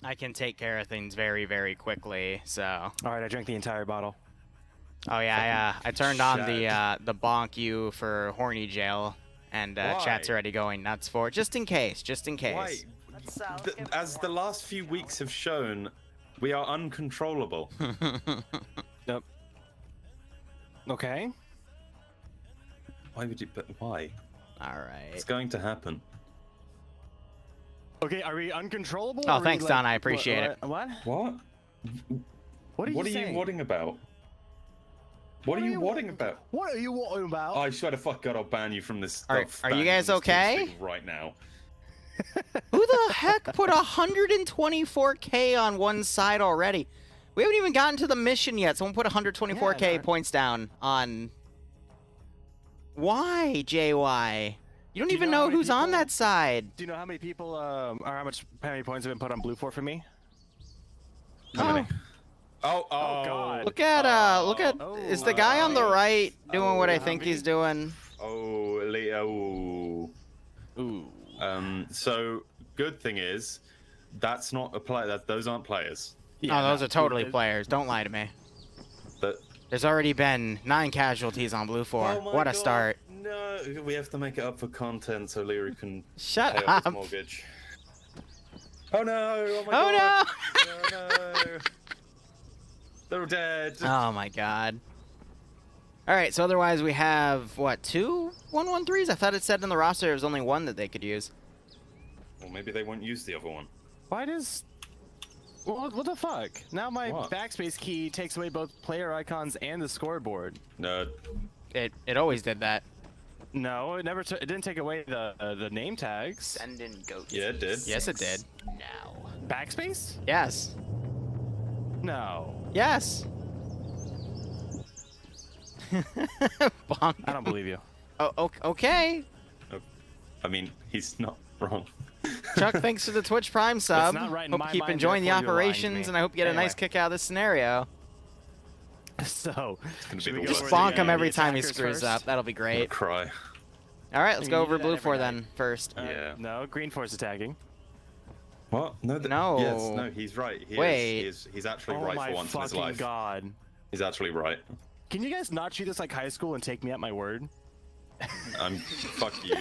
I can take care of things very, very quickly. So. All right, I drank the entire bottle. Oh yeah, I turned on the bonk you for horny jail, and chat's already going nuts for it. Just in case. Why? As the last few weeks have shown, we are uncontrollable. Yep. Okay. Why would you? But why? All right. It's going to happen. Okay, are we uncontrollable? Oh, thanks, Don. I appreciate it. What? What? What are you saying? wadding about? What are you wadding about? What are you wadding about? Oh, I swear to fuck God, I'll ban you from this. Are you guys okay? Right now. Who the heck put 124k on one side already? We haven't even gotten to the mission yet. Someone put 124k points down on. Why, JY? You don't even know who's on that side. Do you know how many people, or how many points have been put on blue for me? How many? Oh God! Look at, is the guy on the right doing what I think he's doing? Oh, Leo. Ooh. So good thing is, that's not a player. Those aren't players. Yeah, those are totally players. Don't lie to me. There's already been 9 casualties on blue 4. Oh What a start! No, we have to make it up for content so Liru can Shut pay up. off his mortgage. Oh no! Oh my God! Oh no! No! They're dead. Oh my God. All right, so otherwise we have, what, 2 113s? I thought it said in the roster there was only 1 that they could use. Well, maybe they won't use the other one. Why does... What the fuck? Now my backspace key takes away both player icons and the scoreboard. No. It always did that. No, it never. It didn't take away the name tags. Send in goats. Yeah, it did. Yes, it did. Now. Backspace? Yes. No. Yes. Bonk. I don't believe you. Oh, okay. I mean, he's not wrong. Chuck, thanks for the Twitch Prime sub. Not right in hope my you keep mind, enjoying the therefore you're lying to operations, me. and I hope you get a nice kick out of this scenario. So, should we just bonk him every time he screws up. That'll be great. I'll cry. All right, let's go over blue 4 then first. Yeah. No, green 4's attacking. What? No. No. Yes. No. He's right. He's actually right for once in his life. Oh my God. He's actually right. Can you guys not treat this like high school and take me at my word? Fuck you.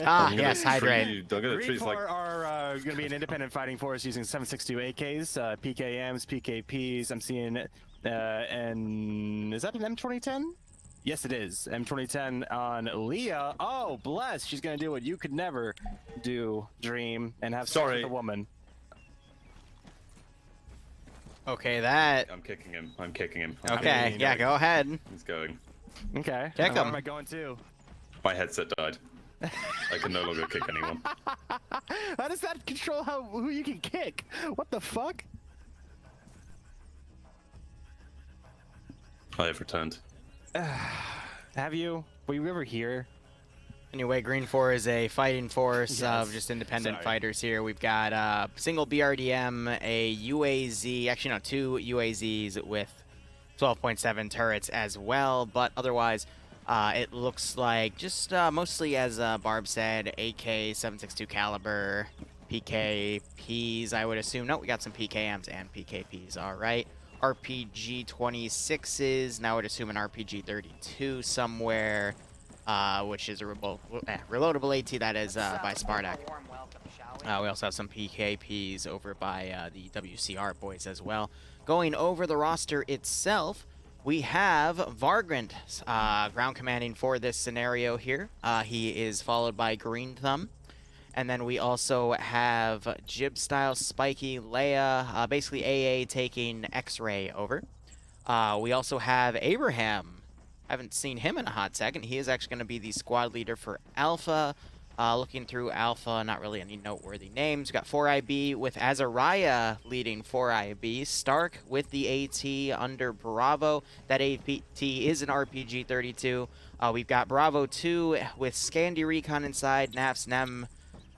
Yes, hydrate. Green 4 are going to be an independent fighting force using 7.62 AKs, PKMs, PKPs. I'm seeing, and is that an M2010? Yes, it is. M2010 on Leah. Oh, bless. She's going to do what you could never do, Dream, and have sex with a woman. Okay, that. I'm kicking him. Okay, yeah, go ahead. He's going. Okay. Kick him. Where am I going to? My headset died. I can no longer kick anyone. How does that control who you can kick? What the fuck? I have returned. Have you? Were you ever here? Anyway, green 4 is a fighting force of just independent fighters here. We've got a single BRDM, a UAZ, actually no, 2 UAZs with 12.7 turrets as well, but otherwise it looks like just mostly, as Barb said, AK 7.62 caliber, PKPs, I would assume. No, we got some PKMs and PKPs, all right. RPG 26s, now I would assume an RPG 32 somewhere, which is a reloadable AT that is by Spartak. We also have some PKPs over by the WCR boys as well. Going over the roster itself, we have Vargrant ground commanding for this scenario here. He is followed by Green Thumb. And then we also have Jib Style, Spiky, Leia, basically AA taking X-Ray over. We also have Abraham. Haven't seen him in a hot second. He is actually going to be the squad leader for Alpha. Looking through Alpha, not really any noteworthy names. We've got 4IB with Azariah leading 4IB. Stark with the AT under Bravo. That AT is an RPG 32. We've got Bravo 2 with Scandi Recon inside. Nafs, Nem,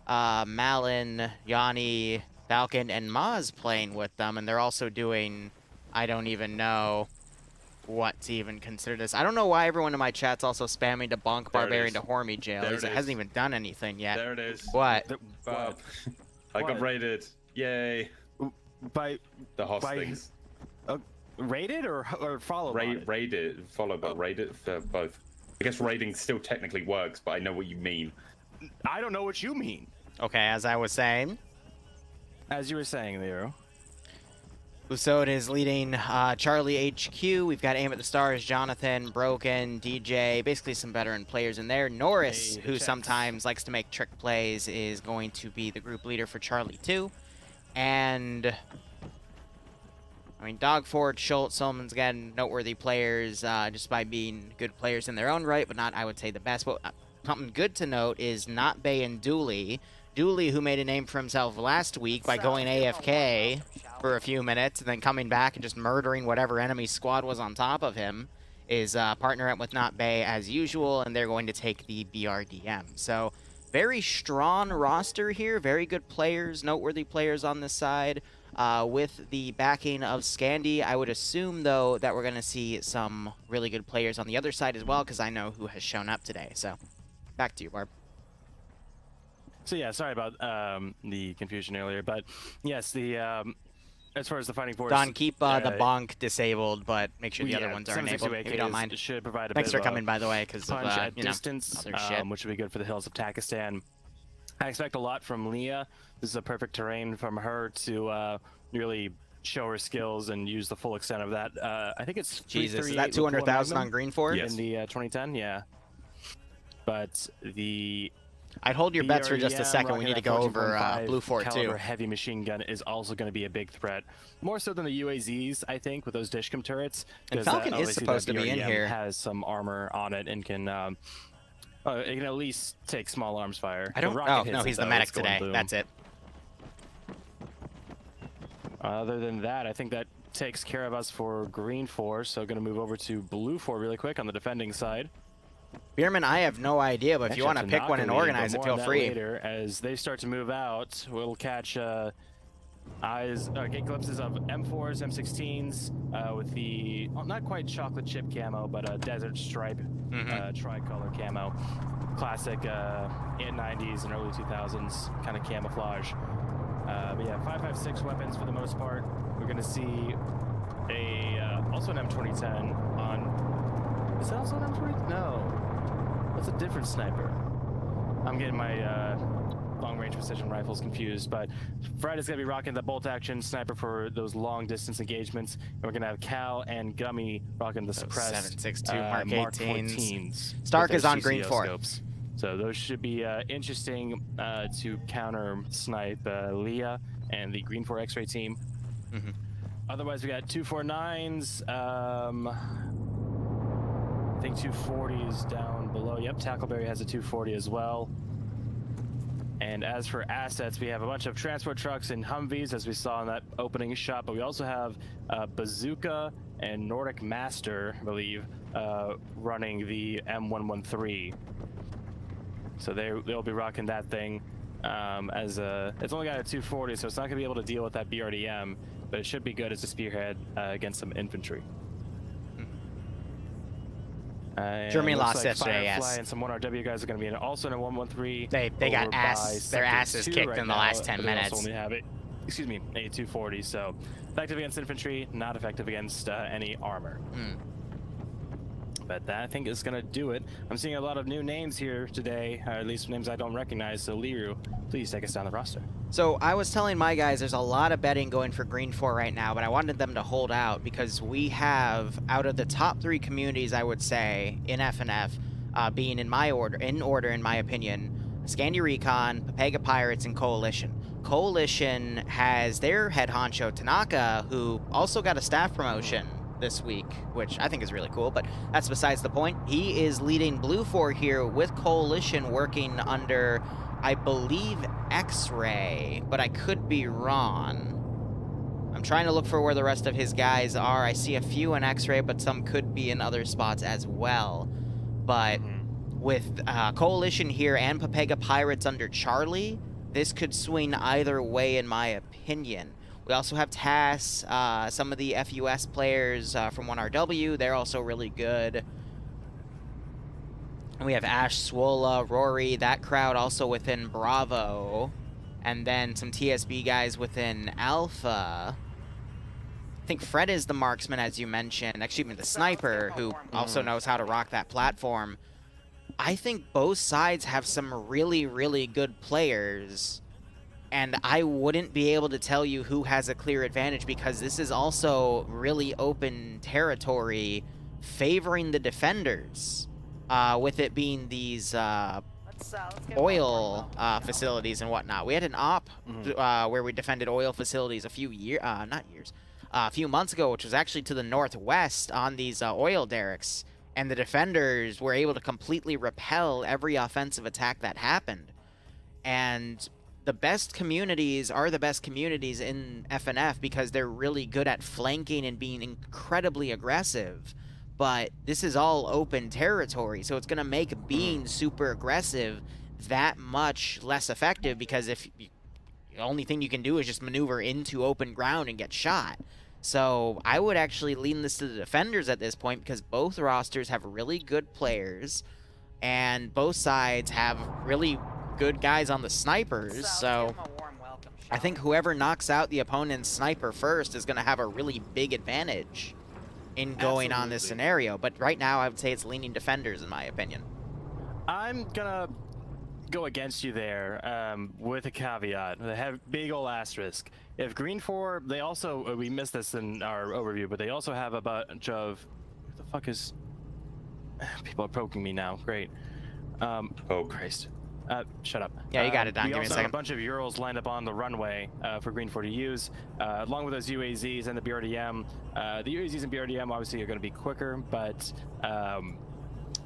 Malin, Yanni, Falcon, and Maz playing with them. And they're also doing, I don't even know. what to even consider this. I don't know why everyone in my chat's also spamming to bonk Barbarian to Hormy jail. It hasn't even done anything yet. There it is. What? Wow. I got raided. Yay. By the hostings. Raided or followed? Raided, followed by raided, both. I guess raiding still technically works, but I know what you mean. I don't know what you mean. Okay, as I was saying. As you were saying, Liru. Usod is leading Charlie HQ. We've got Aim at the Stars, Jonathan, Broken, DJ, basically some veteran players in there. Norris, who sometimes likes to make trick plays, is going to be the group leader for Charlie 2. And I mean, Dogford, Schultz, Solomons, again, noteworthy players just by being good players in their own right, but not, I would say, the best. But something good to note is Not Bay and Dooley. Dooley, who made a name for himself last week by going AFK for a few minutes and then coming back and just murdering whatever enemy squad was on top of him, is partnering up with Not Bay as usual, and they're going to take the BRDM. So very strong roster here, very good players, noteworthy players on this side. With the backing of Scandi, I would assume, though, that we're going to see some really good players on the other side as well, because I know who has shown up today. So, back to you, Barb. So yeah, sorry about the confusion earlier, but yes, the as far as the fighting force, Don, keep the bonk disabled, but make sure the other ones are enabled, if you don't mind. Should provide a Thanks bit for coming, by the way, because of distance, other shit. which would be good for the hills of Pakistan. I expect a lot from Leah. This is a perfect terrain from her to really show her skills and use the full extent of that. I think it's Jesus, is that 200,000 on green for? Yes. In the 2010, yeah. But the I'd hold your bets for just a second. We need to go over Blue Fort too. Heavy machine gun is also going to be a big threat, more so than the UAZs, I think, with those Dishcom turrets. And Falcon is supposed to be in here. Has some armor on it and can. It can at least take small arms fire. I don't. Oh no, he's the medic today. That's it. Other than that, I think that takes care of us for Green 4. So going to move over to Blue 4 really quick on the defending side. Bierman, I have no idea, but if you want to pick one and organize it, feel free. Later, as they start to move out, we'll catch get glimpses of M4s, M16s with the not quite chocolate chip camo, but a desert stripe tricolor camo, classic in 90s and early 2000s kind of camouflage. But yeah, 5.56 weapons for the most part. We're gonna see also an M2010 on. Is that also an M20? No. That's a different sniper. I'm getting my long-range precision rifles confused, but Friday's gonna be rocking the bolt-action sniper for those long-distance engagements, and we're gonna have Cal and Gummy rocking the suppressed 7.62 Mark 18s. Stark is on green 4. Scopes. So those should be interesting to counter snipe Leah and the green 4 X-ray team. Otherwise, we got 249s. I think 240 is down below. Yep, Tackleberry has a 240 as well. And as for assets, we have a bunch of transport trucks and Humvees, as we saw in that opening shot, but we also have Bazooka and Nordic Master, I believe, running the M113. So they'll be rocking that thing it's only got a 240, so it's not going to be able to deal with that BRDM, but it should be good as a spearhead against some infantry. Germany lost yesterday, yes. And some 1RW guys are going to be also in a 113. They got their asses kicked in the last 10 minutes. Only have a 240. So effective against infantry, not effective against any armor. But that, I think, is going to do it. I'm seeing a lot of new names here today, or at least names I don't recognize. So Liru, please take us down the roster. So I was telling my guys there's a lot of betting going for Green 4 right now, but I wanted them to hold out because we have, out of the top 3 communities, I would say, in FNF, being in order, in my opinion, Scandi Recon, Papega Pirates, and Coalition. Coalition has their head honcho, Tanaka, who also got a staff promotion this week, which I think is really cool, but that's besides the point. He is leading Blue 4 here with Coalition working under, I believe, X-Ray, but I could be wrong. I'm trying to look for where the rest of his guys are. I see a few in X-Ray, but some could be in other spots as well. But with Coalition here and Papega Pirates under Charlie, this could swing either way in my opinion. We also have TAS, some of the FUS players from 1RW. They're also really good. And we have Ash, Swola, Rory, that crowd also within Bravo. And then some TSB guys within Alpha. I think Fred is the marksman, as you mentioned. Excuse me, the sniper, who also knows how to rock that platform. I think both sides have some really, really good players. And I wouldn't be able to tell you who has a clear advantage because this is also really open territory favoring the defenders. With it being these oil facilities and whatnot. We had an op where we defended oil facilities a few months ago, which was actually to the northwest on these oil derricks, and the defenders were able to completely repel every offensive attack that happened. And the best communities are the best communities in FNF because they're really good at flanking and being incredibly aggressive. But this is all open territory, so it's going to make being super aggressive that much less effective because the only thing you can do is just maneuver into open ground and get shot. So I would actually lean this to the defenders at this point because both rosters have really good players and both sides have really good guys on the snipers. So I think whoever knocks out the opponent's sniper first is going to have a really big advantage in going on this scenario. But right now I would say it's leaning defenders in my opinion. I'm gonna go against you there with a caveat. They have big ol' asterisk. If Green 4, they also, we missed this in our overview, but they also have a bunch of, what the fuck is, people are poking me now, great. Oh Christ. Shut up. Yeah, you got it, Don. Give me a second. We also have a bunch of Urals lined up on the runway for Green 4 to use, along with those UAZs and the BRDM. The UAZs and BRDM obviously are going to be quicker, but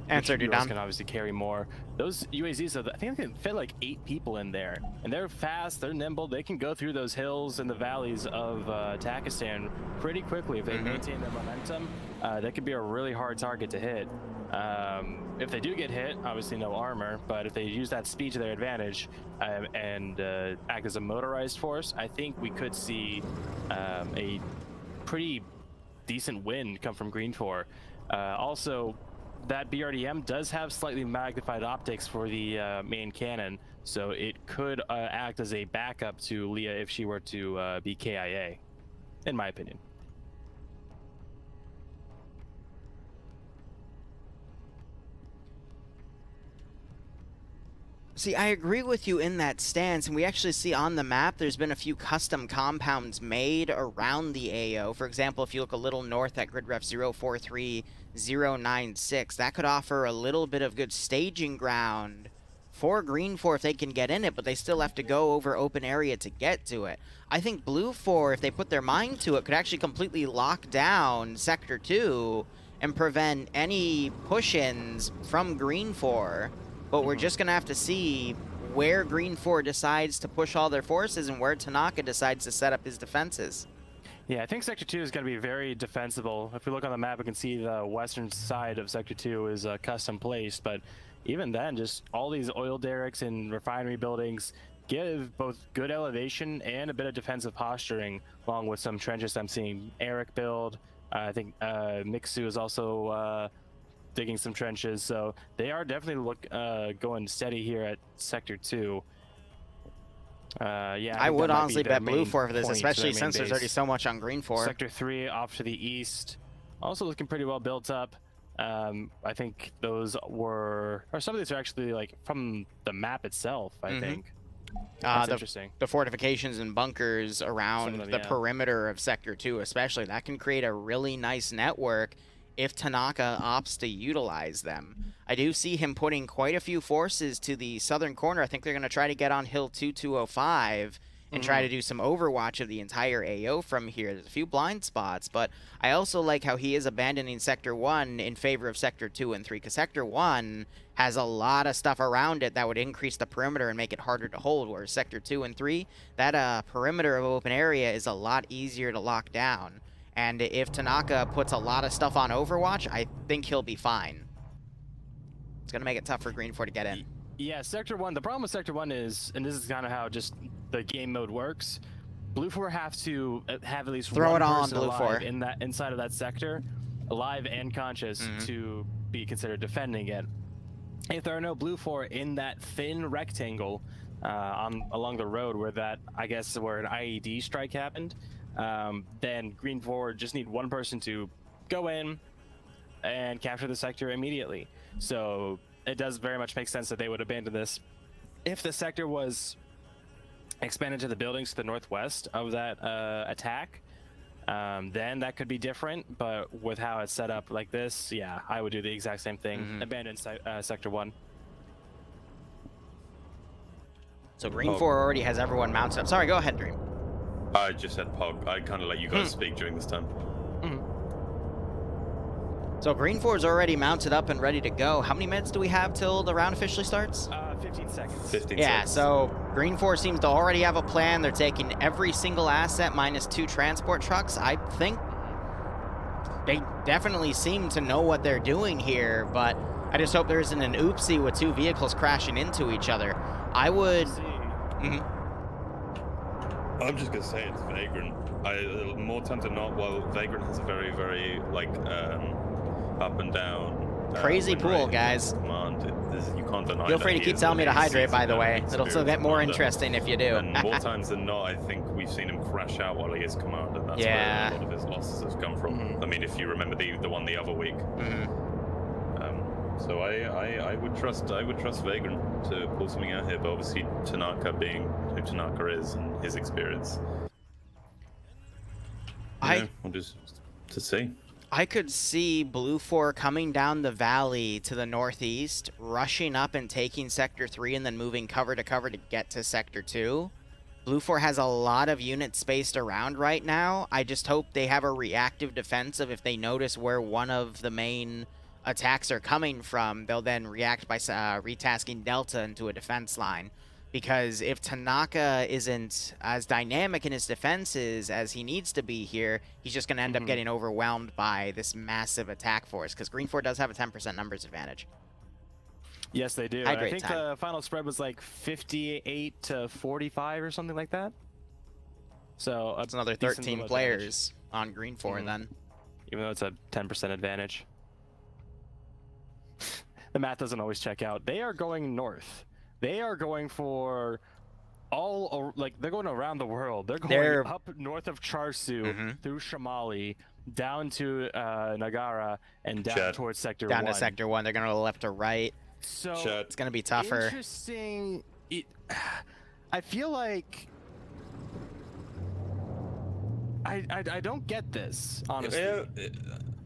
answered you, Don. Can obviously carry more. Those UAZs, I think they can fit like 8 people in there, and they're fast, they're nimble, they can go through those hills and the valleys of Takistan pretty quickly if they maintain their momentum. That could be a really hard target to hit. If they do get hit, obviously no armor, but if they use that speed to their advantage and act as a motorized force, I think we could see a pretty decent win come from Green 4. Also, that BRDM does have slightly magnified optics for the main cannon, so it could act as a backup to Leah if she were to be KIA, in my opinion. See, I agree with you in that stance, and we actually see on the map there's been a few custom compounds made around the AO. For example, if you look a little north at grid ref 043096, that could offer a little bit of good staging ground for Green 4 if they can get in it, but they still have to go over open area to get to it. I think Blue 4, if they put their mind to it, could actually completely lock down Sector 2 and prevent any push-ins from Green 4. But we're just going to have to see where Green 4 decides to push all their forces and where Tanaka decides to set up his defenses. Yeah, I think Sector 2 is going to be very defensible. If we look on the map, we can see the western side of Sector 2 is custom placed, but even then, just all these oil derricks and refinery buildings give both good elevation and a bit of defensive posturing, along with some trenches I'm seeing Eric build. I think Mixu is also digging some trenches, so they are definitely going steady here at Sector 2. Yeah, I would honestly bet Blue 4 for this, especially since there's already so much on Green 4. Sector 3 off to the east, also looking pretty well built up. I think those or some of these are actually like from the map itself, I think. That's interesting. The fortifications and bunkers around the perimeter of Sector 2 especially, that can create a really nice network if Tanaka opts to utilize them. I do see him putting quite a few forces to the southern corner. I think they're going to try to get on Hill 2205 and try to do some overwatch of the entire AO from here. There's a few blind spots, but I also like how he is abandoning Sector 1 in favor of Sector 2 and 3, because Sector 1 has a lot of stuff around it that would increase the perimeter and make it harder to hold, whereas Sector 2 and 3, that perimeter of open area is a lot easier to lock down. And if Tanaka puts a lot of stuff on Overwatch, I think he'll be fine. It's going to make it tough for Green 4 to get in. Yeah, Sector 1, the problem with Sector 1 is, and this is kind of how just the game mode works, Blue 4 have to have at least Throw one it on person Blue alive 4 in that inside of that sector, alive and conscious, to be considered defending it. If there are no Blue 4 in that thin rectangle along the road where that, I guess, where an IED strike happened, then Green 4 just need one person to go in and capture the sector immediately. So it does very much make sense that they would abandon this. If the sector was expanded to the buildings to the northwest of that attack, then that could be different. But with how it's set up like this, yeah, I would do the exact same thing. Abandon Sector 1. So Green 4 already has everyone mounted up. Sorry, go ahead, Dream. I just said Pog. I kind of let you guys speak during this time. So Green 4 is already mounted up and ready to go. How many minutes do we have till the round officially starts? 15 seconds. 15 Yeah, seconds. so Green 4 seems to already have a plan. They're taking every single asset minus 2 transport trucks. I think they definitely seem to know what they're doing here, but I just hope there isn't an oopsie with 2 vehicles crashing into each other. I would... I'm just gonna say it's Vagrant. More times than not, well, Vagrant has a very, very, like, up and down... crazy win pool, rate guys. Command. You can't deny Feel that free to he keep is telling me to an hydrate, by the way. experienced It'll still get more commander. interesting if you do. And more times than not, I think we've seen him crash out while he is commander. That's Yeah. where a lot of his losses have come from. I mean, if you remember the one the other week. So I would trust Vagrant to pull something out here, but obviously Tanaka being who Tanaka is and his experience. We'll just to see. I could see Blue 4 coming down the valley to the northeast, rushing up and taking Sector 3, and then moving cover to cover to get to Sector 2. Blue 4 has a lot of units spaced around right now. I just hope they have a reactive defensive. If they notice where one of the main attacks are coming from, they'll then react by retasking Delta into a defense line. Because if Tanaka isn't as dynamic in his defenses as he needs to be here, he's just going to end up getting overwhelmed by this massive attack force. Because Green 4 does have a 10% numbers advantage. Yes, they do. Hydrate I think time. the final spread was like 58 to 45 or something like that. So That's another decent 13 little players on Green 4 then. advantage, even though it's a 10% advantage. The math doesn't always check out. They are going north. They are going for they're going around the world. They're going up north of Charsu, through Shamali, down to Nagara, and down towards Sector 1. Down to Sector 1. They're going to go left to right. So it's going to be tougher. Interesting. I feel like I don't get this, honestly.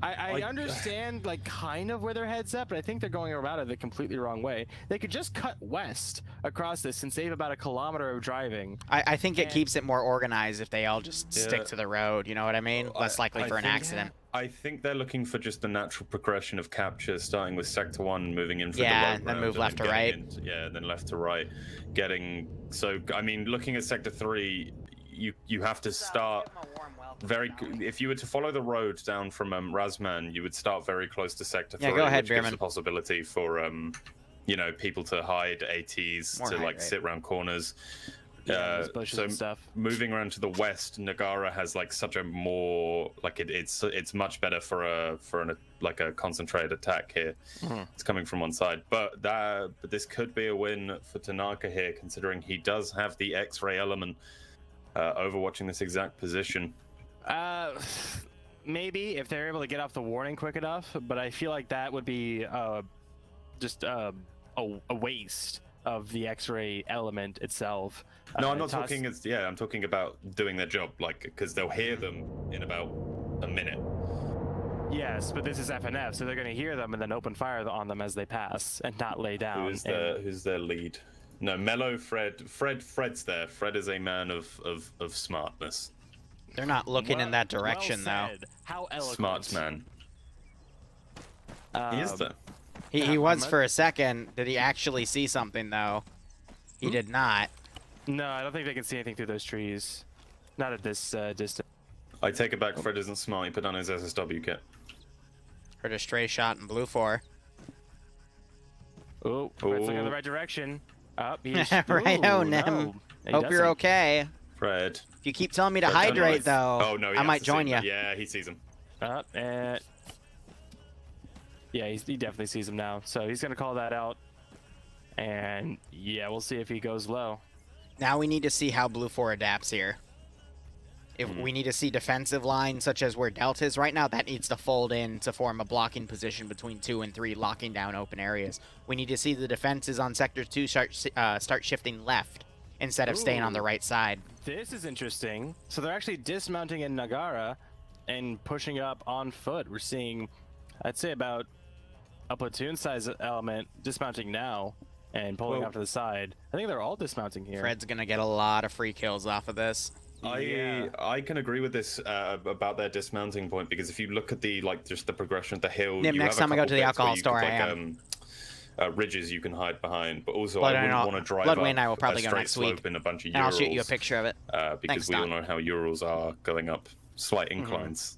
I understand, like, kind of where their head's at, but I think they're going about it the completely wrong way. They could just cut west across this and save about a kilometer of driving. I think it keeps it more organized if they all just stick to the road, you know what I mean? Less likely for an accident. I think they're looking for just the natural progression of capture, starting with Sector 1, moving in for the Yeah, road then round, move left to right. Then left to right. I mean, looking at Sector 3, you have to start if you were to follow the road down from Razman, you would start very close to Sector 3, go ahead, which gives Beerman. the possibility for people to hide, ATs More to height, like right? sit around corners. There's bushes So and stuff. moving around to the west, Nagara has like such a more like it's much better for a concentrated attack here. It's coming from one side, but this could be a win for Tanaka here, considering he does have the X-ray element overwatching this exact position. Maybe if they're able to get off the warning quick enough, but I feel like that would be just a waste of the X-ray element itself. No, I'm not talking I'm talking about doing their job, like, because they'll hear them in about a minute. Yes, but this is FNF, so they're going to hear them and then open fire on them as they pass and not lay down. Who's their lead? No, Mello, Fred's there. Fred is a man of smartness. They're not looking in that direction, though. How eloquent. Smarts man. He is there. He was for a second. Did he actually see something, though? He did not. No, I don't think they can see anything through those trees. Not at this distance. I take it back. Fred isn't smart. He put on his SSW kit. Heard a stray shot in Blue 4. Oh, Fred's looking in the right direction. Up, he's... Right, Ooh, Nim. no. He Hope you're doesn't. okay. Fred. If you keep telling me to Fred, don't hydrate, rise. though, Oh, no, he I has might to see join you. him. Yeah, he sees him. And yeah, he definitely sees him now. So he's gonna call that out. And yeah, we'll see if he goes low. Now we need to see how Blue 4 adapts here. If we need to see defensive lines such as where Delta is right now, that needs to fold in to form a blocking position between 2 and 3, locking down open areas. We need to see the defenses on Sector 2 start shifting left instead of staying on the right side. This is interesting. So they're actually dismounting in Nagara and pushing up on foot. We're seeing, I'd say, about a platoon size element dismounting now and pulling off to the side. I think they're all dismounting here. Fred's gonna get a lot of free kills off of this. I can agree with this about their dismounting point, because if you look at the just the progression of the hill, Nim, you next have time I go to the alcohol store, I am. Ridges you can hide behind, but also Blood I wouldn't and want to drive Bloodway up and I will probably a go straight next week, slope in a bunch of and I'll Urals, shoot you a picture of it. because Thanks, we all Doc. know how Urals are going up slight inclines.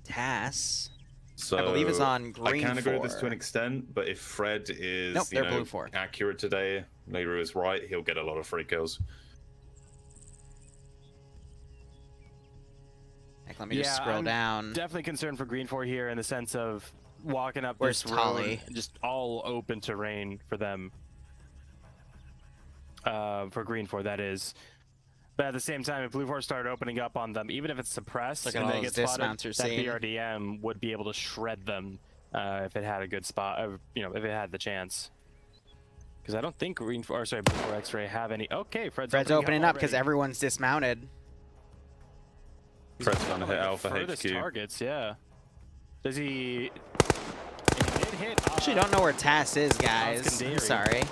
Tass, So I believe, is on green. I can agree with 4. this to an extent, but if Fred is Nope, they're blue 4. accurate today, Liru is right, he'll get a lot of free kills. Heck, let me just scroll I'm down. Definitely concerned for green 4 here in the sense of walking up Where's this Tali? road, just all open terrain for them. For green 4, that is. But at the same time, if blue 4 started opening up on them, even if it's suppressed Look at and all they those get spotted, dismounts you're that seeing. BRDM would be able to shred them if it had a good spot. If it had the chance. Because I don't think green 4, or sorry, blue 4 X-ray have any. Okay, Fred's opening up because already. everyone's dismounted. Fred's gonna hit Alpha Furthest HQ. targets, yeah. Does he? He did hit. Actually, don't know where Tass is, guys. I'm Skandari. sorry.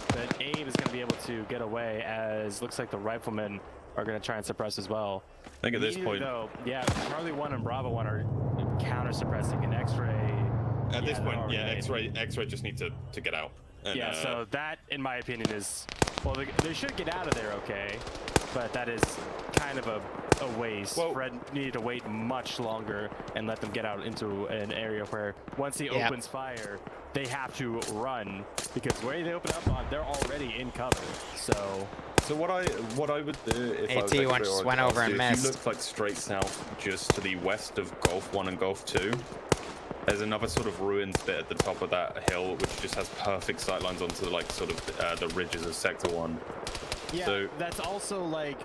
But Abe is going to be able to get away, as looks like the riflemen are going to try and suppress as well. I think at this point, though, yeah, Charlie 1 and Bravo 1 are counter suppressing an X-ray. at this point, they're yeah, already- X-ray just need to get out. And, Yeah, so that, in my opinion, is well, they should get out of there, okay, but that is kind of a waste. Well- Fred needed to wait much longer and let them get out into an area where once he opens fire, they have to run, because where they open up on, they're already in cover. So what I would do if I was AT X-ray just or went over and if you missed. looked like straight south, just to the west of Gulf 1 and Gulf 2, there's another sort of ruins bit at the top of that hill, which just has perfect sight lines onto the ridges of Sector 1. yeah, So- that's also like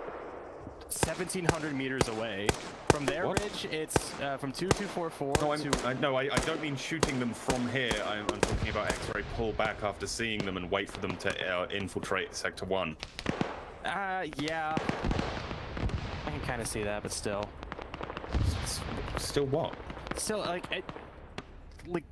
1,700 meters away. From their What? ridge, it's from 2244 No, I don't mean shooting them from here. I'm talking about X-ray pull back after seeing them and wait for them to infiltrate Sector 1. yeah. I can kind of see that, but still. Still what? Still, like,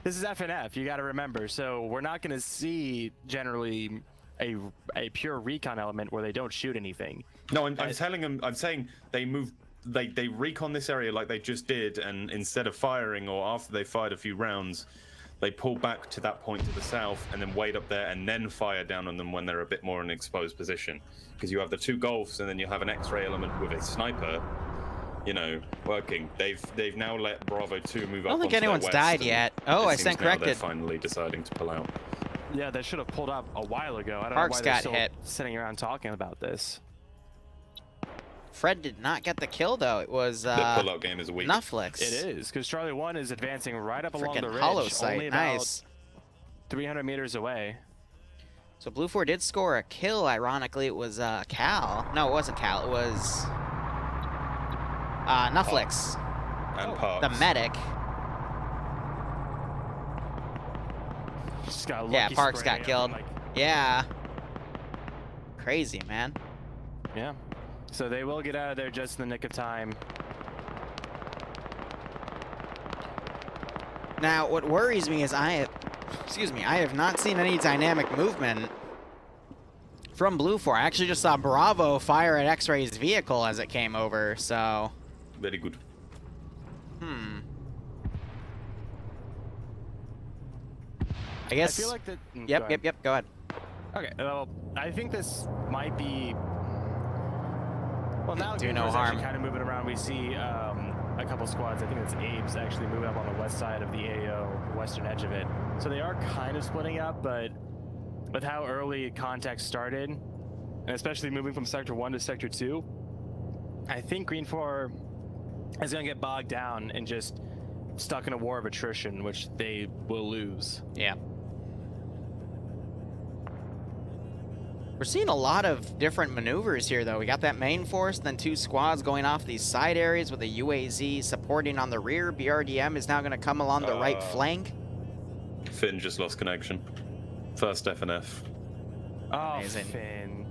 this is FNF, you got to remember. So we're not going to see generally a pure recon element where they don't shoot anything. No, I'm telling them. I'm saying they move. They recon this area like they just did, and instead of firing, or after they fired a few rounds, they pull back to that point to the south and then wait up there and then fire down on them when they're a bit more in an exposed position. Because you have the two Golfs and then you have an X-ray element with a sniper, working. They've now let Bravo 2 move up. I don't think onto their anyone's west, died and yet. it Oh, I seems stand now they're corrected. finally deciding to pull out. Yeah, they should have pulled up a while ago. I don't Parks know why they're got still hit. sitting around talking about this. Fred did not get the kill, though. It was The pull-out game is weak. Nufflix. It is, because Charlie 1 is advancing right up along the Freaking ridge, hollow sight. only about Nice. 300 meters away. So Blue 4 did score a kill. Ironically, it was Cal. No, it wasn't Cal. It was Nufflix, And Parks. the medic. Just got a Yeah, lucky Parks spray got up killed. and, Yeah. Crazy, man. yeah. So they will get out of there just in the nick of time. Now, what worries me is I have not seen any dynamic movement from Blue 4. I actually just saw Bravo fire at X-Ray's vehicle as it came over, so... Very good. I guess... I feel like that. Yep, go ahead. Okay, well, I think this might be. Well, now Do Green no Force harm. actually kind of moving around. We see a couple squads. I think it's Abe's actually moving up on the west side of the AO, western edge of it. So they are kind of splitting up, but with how early contact started, and especially moving from Sector 1 to Sector 2, I think Green 4 is going to get bogged down and just stuck in a war of attrition, which they will lose. Yeah. We're seeing a lot of different maneuvers here, though. We got that main force, then 2 squads going off these side areas with a UAZ supporting on the rear. BRDM is now going to come along the right flank. Finn just lost connection. First FNF. Oh, Amazing. Finn.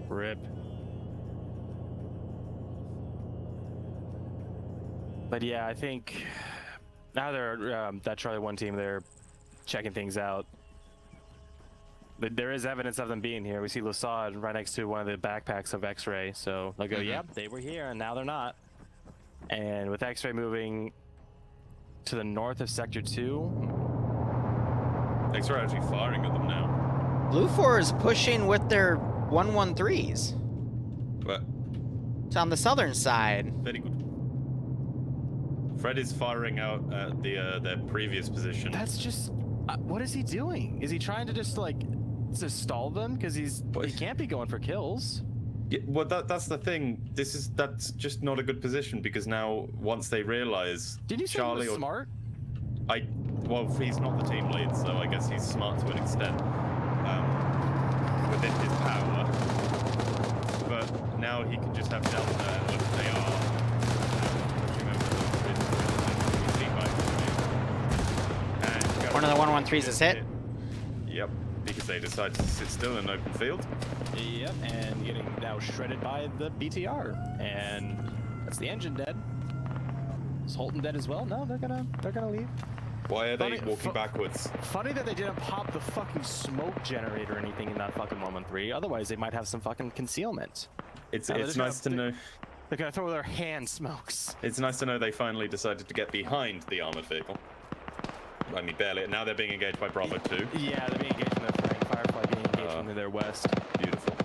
Rip. But yeah, I think now they're that Charlie 1 team, they're checking things out. But there is evidence of them being here. We see Lasad right next to one of the backpacks of X-Ray, so they'll go, yep, they were here, and now they're not. And with X-Ray moving to the north of Sector 2... X-Ray actually firing at them now. Blue 4 is pushing with their 113s. But It's on the southern side. very good. Fred is firing out at their previous position. That's just... what is he doing? Is he trying to just, like, to stall them? Because he can't be going for kills. Yeah, well, that's the thing. That's just not a good position, because now once they realize Did you say Charlie he was smart? Well, he's not the team lead, so I guess he's smart to an extent, within his power. But now he can just have Delta, and look, they are. One of the 113s is hit. Yep, because they decided to sit still in an open field. Yep, and getting now shredded by the BTR, and that's the engine dead. Is Holton dead as well? No, they're gonna leave. Why are they walking backwards? Funny that they didn't pop the fucking smoke generator or anything in that fucking 113. Otherwise, they might have some fucking concealment. It's nice to know. They're gonna throw their hand smokes. It's nice to know they finally decided to get behind the armored vehicle. I mean, barely. Now they're being engaged by Bravo 2. Yeah, they're being engaged in their flank. Firefly being engaged in their west. Beautiful.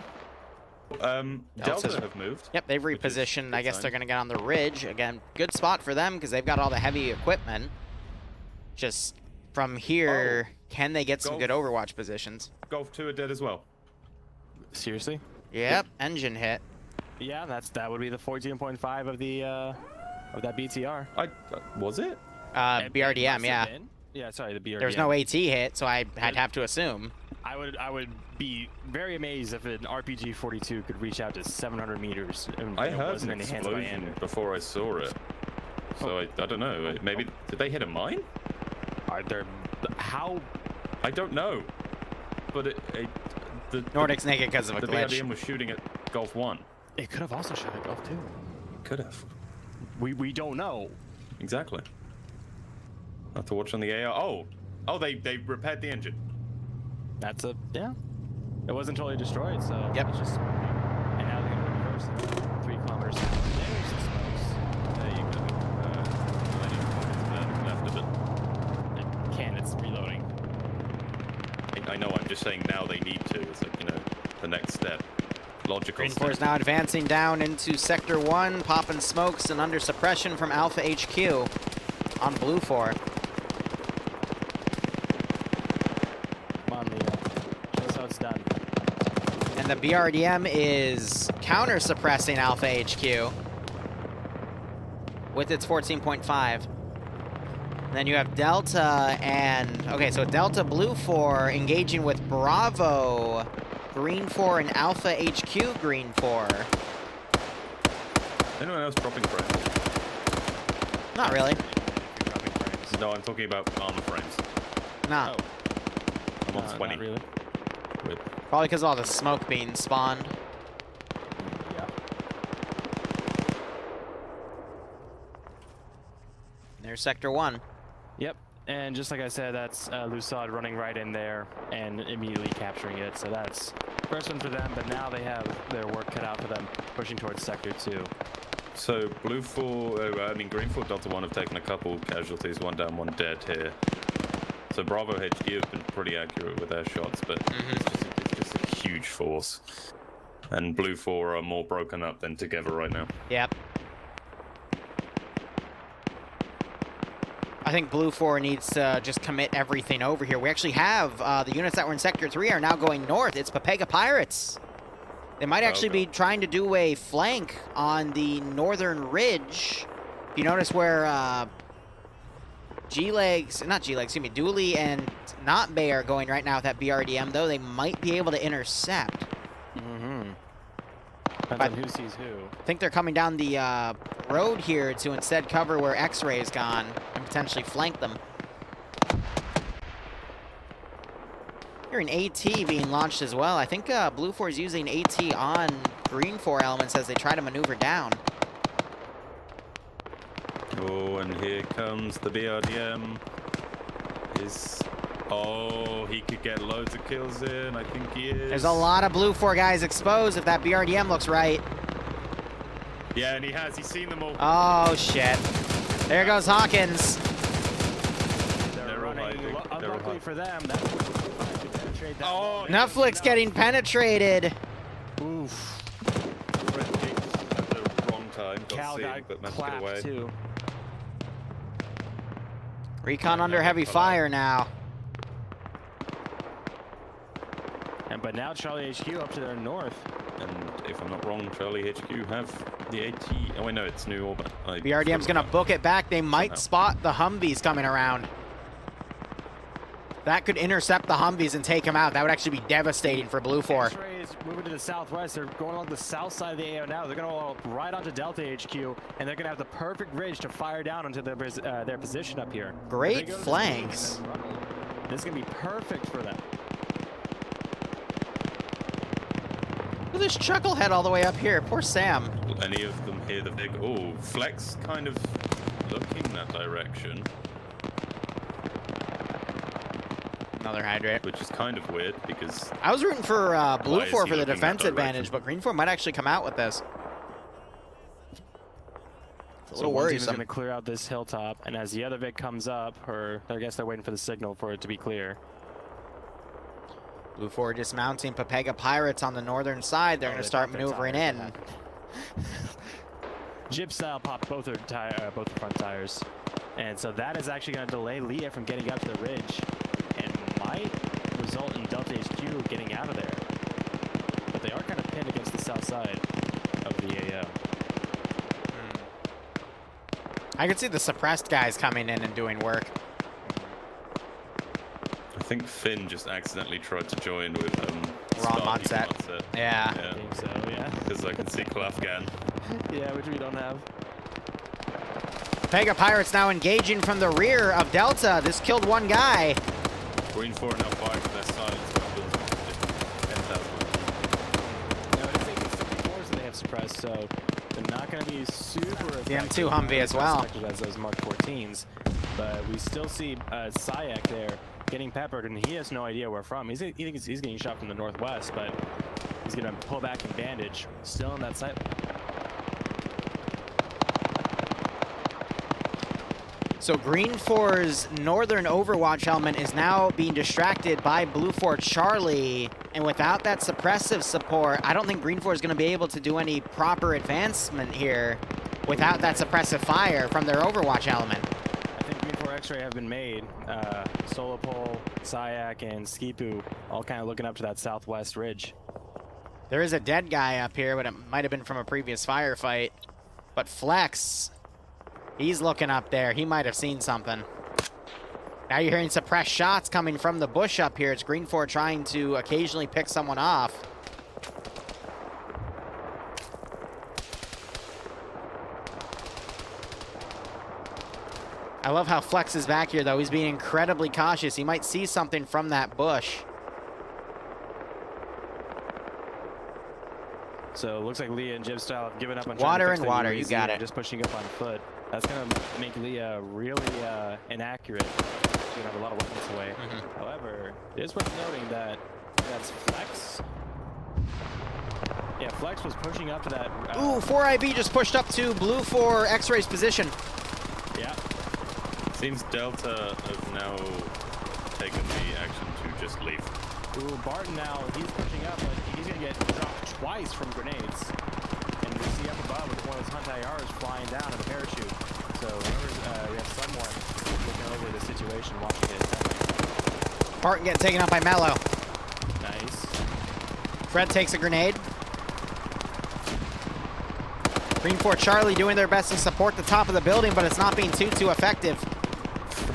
Delta have moved. Yep, they've repositioned. I guess they're going to get on the ridge. Again, good spot for them because they've got all the heavy equipment. Just from here, can they get some good Overwatch positions? Golf 2 are dead as well. Seriously? Yep, engine hit. Yeah, that would be the 14.5 of the of that BTR. Was it? BRDM, yeah. Yeah, sorry, the BRDM. There's no AT hit, so I'd have to assume. I would be very amazed if an RPG-42 could reach out to 700 meters. And I heard an explosion before I saw it. So I don't know. Maybe did they hit a mine? How? I don't know. But Nordic's naked because of a glitch. The BRDM was shooting at Golf 1. It could have also shot at Golf 2. Could have. We don't know. Exactly. Have to watch on the AR. Oh, they repaired the engine. That's yeah. It wasn't totally destroyed, so yep. It's just, and now they're gonna reverse 3 kilometers down. There's the smokes. There you go. Left of it. It can. It's reloading. I know. I'm just saying now they need to. It's like, the next step. Logical. Green 4 is now advancing down into Sector 1, popping smokes and under suppression from Alpha HQ on Blue 4. Shows how it's done. And the BRDM is counter-suppressing Alpha HQ with its 14.5. And then you have Delta and... Okay, so Delta Blue 4 engaging with Bravo Green 4 and Alpha HQ Green 4. Anyone else dropping frames? Not really. No, I'm talking about armor frames. No. I'm on 20. Not really. Probably because of all the smoke being spawned. Yeah. There's Sector 1. Yep. And just like I said, that's Lusad running right in there and immediately capturing it. So that's first one for them, but now they have their work cut out for them, pushing towards Sector 2. So Green 4, Delta 1 have taken a couple casualties, 1 down, 1 dead here. So Bravo HQ have been pretty accurate with their shots, but it's just a huge force. And Blue 4 are more broken up than together right now. Yep. I think Blue 4 needs to just commit everything over here. We actually have the units that were in Sector 3 are now going north. It's Papega Pirates. They might actually be trying to do a flank on the northern ridge. If you notice where Dooley and Not Bay are going right now with that BRDM, though, they might be able to intercept. Depends on who sees who. I think they're coming down the road here to instead cover where X-Ray is gone and potentially flank them. Hearing AT being launched as well. I think Blue 4 is using AT on Green 4 elements as they try to maneuver down. Oh, and here comes the BRDM. Oh, he could get loads of kills in. I think he is. There's a lot of Blue 4 guys exposed if that BRDM looks right. Yeah, and he has. He's seen them all. Oh, shit. There goes Hawkins. They're running. Unluckily for them, that penetrate that. Oh, Netflix getting penetrated. Oof. At the wrong time. Cal got but managed to get away. clapped too. Recon under heavy fire now. But now Charlie HQ up to their north. And if I'm not wrong, Charlie HQ have the AT. Oh, wait, no, it's New Orbit. BRDM's going to book it back. They might spot the Humvees coming around. That could intercept the Humvees and take them out. That would actually be devastating for Blue 4. X-Ray is moving to the southwest. They're going along the south side of the AO now. They're going to go right onto Delta HQ, and they're going to have the perfect ridge to fire down onto their position up here. Great flanks. This is going to be perfect for them. Look at this chucklehead all the way up here. Poor Sam. Will any of them hear the big... Oh, Flex kind of looking that direction. Another hydrate. Which is kind of weird because... I was rooting for Blue Why is 4 he for the looking defense that advantage, direction? but Green 4 might actually come out with this. It's a little One team is worrisome. going to clear out this hilltop, and as the other Vic comes up, or I guess they're waiting for the signal for it to be clear. Blue 4 dismounting Papega Pirates on the northern side. They're going to start maneuvering in. Jib style popped both their front tires, and so that is actually going to delay Leah from getting up to the ridge, and might result in Delta HQ getting out of there. But they are kind of pinned against the south side of the AO. I could see the suppressed guys coming in and doing work. I think Finn just accidentally tried to join with Wrong Sparky modset. modset. Yeah. I think so, yeah. Because I can see Klafgan. Yeah, which we don't have. Papega Pirates now engaging from the rear of Delta. This killed one guy. Green 4 now firing from their silence weapons. 10,000. No, it's 1864s that they have suppressed, so they're not going to be super effective. The M2 Humvee as well. As those Mark 14s, but we still see Sayak there getting peppered, and he has no idea where from. He thinks he's getting shot from the northwest, but he's going to pull back and bandage. Still in that site. So Green 4's northern overwatch element is now being distracted by Blue 4 Charlie, and without that suppressive support, I don't think Green 4 is going to be able to do any proper advancement here without that suppressive fire from their overwatch element. I think Green 4 X-Ray have been made. Solopol, Sayak, and Skipu all kind of looking up to that southwest ridge. There is a dead guy up here, but it might have been from a previous firefight. But Flex, he's looking up there. He might have seen something. Now you're hearing suppressed shots coming from the bush up here. It's Green 4 trying to occasionally pick someone off. I love how Flex is back here, though. He's being incredibly cautious. He might see something from that bush. So it looks like Leah and Jib Style have given up on Water trying to fix and the water, UAZ you got and it. just pushing up on foot. That's going to make Leah really inaccurate. She's going to have a lot of weapons away. However, it is worth noting that that's Flex. Yeah, Flex was pushing up to that. Ooh, 4IB just pushed up to Blue 4 X-Ray's position. Yeah. Seems Delta have now taken the action to just leave. Ooh, Barton now, he's pushing up, but he's going to get dropped twice from grenades. And we see up above with one of those Hunt IRs flying down in a parachute. So so we have someone looking over the situation, watching it. Barton getting taken out by Mello. Nice. Fred takes a grenade. Green 4 Charlie doing their best to support the top of the building, but it's not being too effective.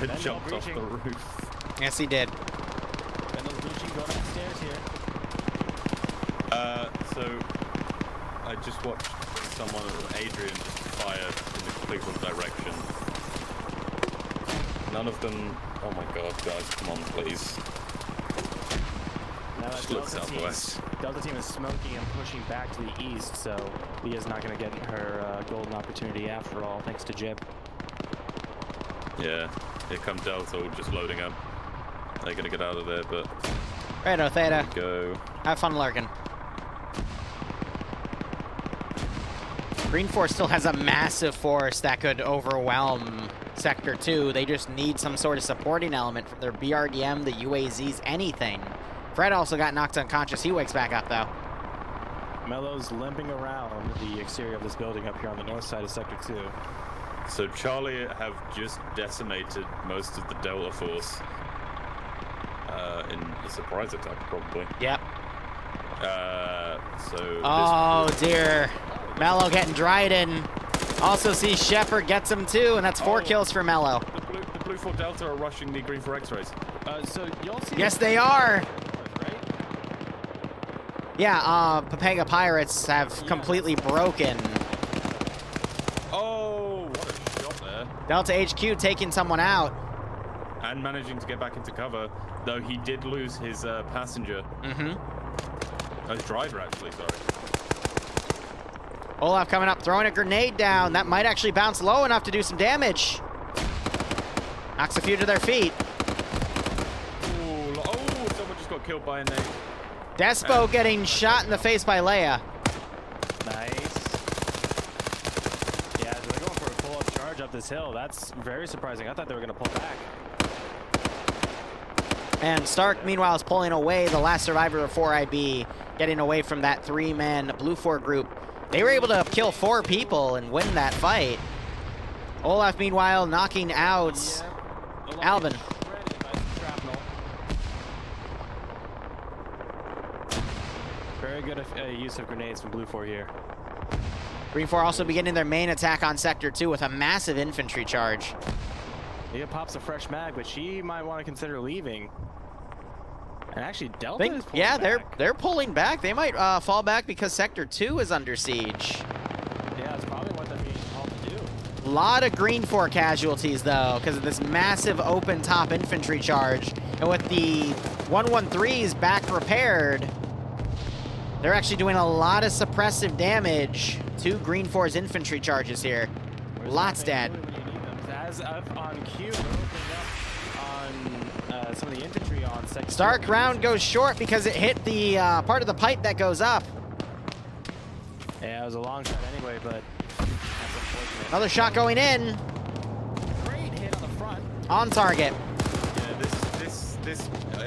It jumped off the roof. Yes, he did. Bendel's breaching, going up the stairs here. So I just watched someone, Adrian, just fire in the complete wrong direction. None of them. Oh my god, guys, come on, please. Now Just look southwest. Delta team is smoking and pushing back to the east, so Leah's not going to get her golden opportunity after all, thanks to Jib. Yeah, here come Delta, all just loading up. They're gonna get out of there, but Righto, Theta. go. Have fun lurking. Green 4 still has a massive force that could overwhelm Sector 2. They just need some sort of supporting element from their BRDM, the UAZs, anything. Fred also got knocked unconscious. He wakes back up, though. Mello's limping around the exterior of this building up here on the north side of Sector 2. So Charlie have just decimated most of the Delta force in the surprise attack, probably. Yep. So. Oh, dear. Mello getting Dryden. Also sees Shepard, gets him too, and that's 4 kills for Mello. The Blue 4 Delta are rushing the Green 4 X-rays. So y'all see. Yes, they are. Right? Yeah, Papega Pirates have completely broken. Oh, what a shot there. Delta HQ taking someone out. And managing to get back into cover, though he did lose his passenger. Mm-hmm. His driver, actually, sorry. Olaf coming up, throwing a grenade down. That might actually bounce low enough to do some damage. Knocks a few to their feet. Ooh, oh, someone just got killed by a nade. Despo getting shot in the face by Leia. Nice. Yeah, so they're going for a pull-up charge up this hill. That's very surprising. I thought they were going to pull back. And Stark, meanwhile, is pulling away, the last survivor of 4IB, getting away from that 3-man Blue 4 group. They were able to kill 4 people and win that fight. Olaf, meanwhile, knocking out Alvin. Very good use of grenades from Blue 4 here. Green 4 also beginning their main attack on Sector 2 with a massive infantry charge. Leah pops a fresh mag, but she might want to consider leaving. And actually, Delta is pulling back. They're pulling back. They might fall back because Sector 2 is under siege. Yeah, that's probably what they're being called to do. A lot of Green 4 casualties, though, because of this massive open top infantry charge. And with the 113s back repaired, they're actually doing a lot of suppressive damage to Green 4's infantry charges here. Lots dead. As up on cue, they're opening up on some of the infantry on Sector 2. Stark round goes short because it hit the part of the pipe that goes up. Yeah, it was a long shot anyway, but that's unfortunate. Another shot going in. Great hit on the front. On target. Yeah, this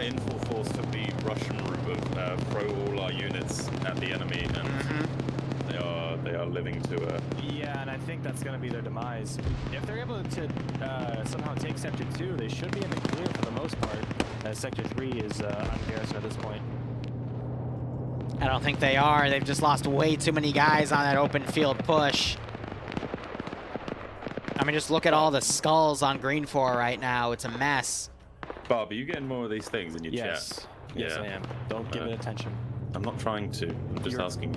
in full force took the Russian route of throw all our units at the enemy, and they are living to a. Yeah, and I think that's going to be their demise. If they're able to somehow take Sector 2, they should be in the clear for the most part, as Sector 3 is ungarrisoned at this point. I don't think they are. They've just lost way too many guys on that open field push. I mean, just look at all the skulls on Green 4 right now. It's a mess. Bob, are you getting more of these things in your Yes. chat? Yes, I am. Don't give it attention. I'm not trying to. I'm just asking.